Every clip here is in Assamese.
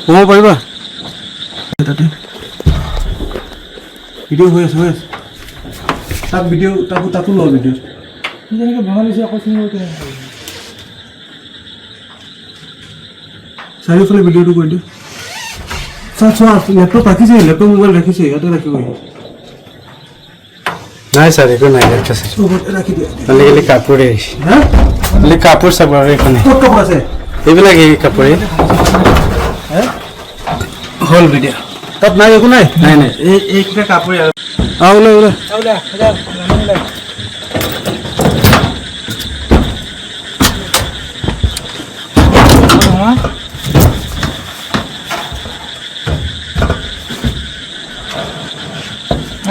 ক'ব পাৰিবা তাতে ভিডিঅ' হৈ আছে তাক ভিডিঅ' তাকো লোৱা ভিডিঅ' যেনেকৈ বনাইছে আকৌ চাৰিওফালে ভিডিঅ'টো কৰি দিওঁ চোৱা লেপটপ ৰাখিছে লেপটপ মোবাইল ৰাখিছে ইয়াতে ৰাখিব নাই ছাৰ একো নাই ৰাখি দিয়া খালি কাপোৰে খালি কাপোৰ চাব আৰু এইখনে ক'ত কাপোৰ আছে এইবিলাক এই কাপোৰে হ'ল ভিডিঅ' তাত নাই একো নাই নাই এইকেইটা কাপোৰে আৰু ওলাই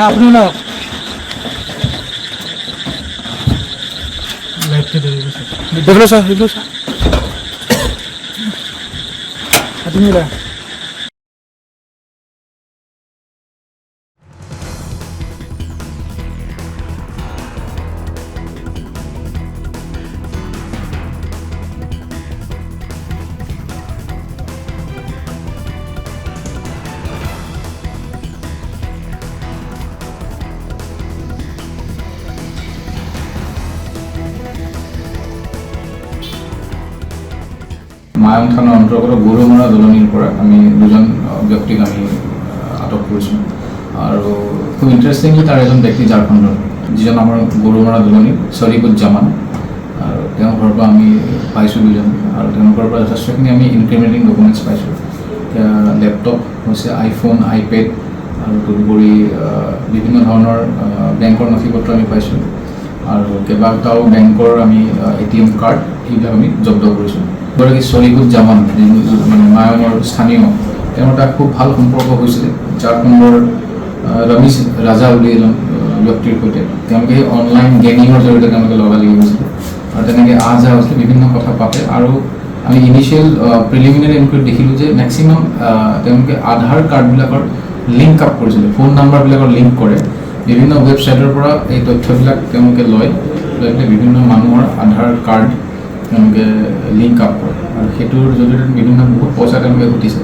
আপনি না দেখলো স্যাৰ আপনি না মায়ং থানাৰ অন্তৰ্গত গৰুমৰা দলনিৰ পৰা আমি দুজন ব্যক্তিক আমি আটক কৰিছোঁ আৰু খুব ইণ্টাৰেষ্টিংলি তাৰ এজন ব্যক্তি ঝাৰখণ্ডৰ যিজন আমাৰ গৰুমৰা দলনিৰ শ্বৰিকুজ্জামান আৰু তেওঁৰ ঘৰৰ পৰা আমি পাইছোঁ দুজন আৰু তেওঁলোকৰ পৰা যথেষ্টখিনি আমি ইনক্ৰিমিনেটিং ডকুমেণ্টছ পাইছোঁ এতিয়া লেপটপ হৈছে আইফোন আইপেড আৰু তদুপৰি বিভিন্ন ধৰণৰ বেংকৰ নথি পত্ৰ আমি পাইছোঁ আৰু কেইবাটাও বেংকৰ আমি ATM কাৰ্ড এইবিলাক আমি জব্দ কৰিছোঁ গৰাকী শ্বৰিকুজ্জামান মানে মায়ঙৰ স্থানীয় তেওঁৰ এটা খুব ভাল সম্পৰ্ক হৈছিলে ঝাৰখণ্ডৰ ৰমেশ ৰাজা বুলি এজন ব্যক্তিৰ সৈতে তেওঁলোকে সেই অনলাইন গেমিঙৰ জৰিয়তে তেওঁলোকে লগালি গৈছিলে আৰু তেনেকৈ আহ হৈছিলে বিভিন্ন কথা পাতে আৰু আমি ইনিচিয়েল প্ৰিলিমিনাৰী ইনকুৱাৰীত দেখিলোঁ যে মেক্সিমাম তেওঁলোকে আধাৰ কাৰ্ডবিলাকৰ লিংক আপ কৰিছিলে ফোন নাম্বাৰবিলাকৰ লিংক কৰে বিভিন্ন ৱেবছাইটৰ পৰা এই তথ্যবিলাক তেওঁলোকে লয় বিভিন্ন মানুহৰ আধাৰ কাৰ্ড তেওঁলোকে লিংক আপ কৰে আৰু সেইটোৰ জৰিয়তে বিভিন্ন বহুত পইচা তেওঁলোকে ঘটিছে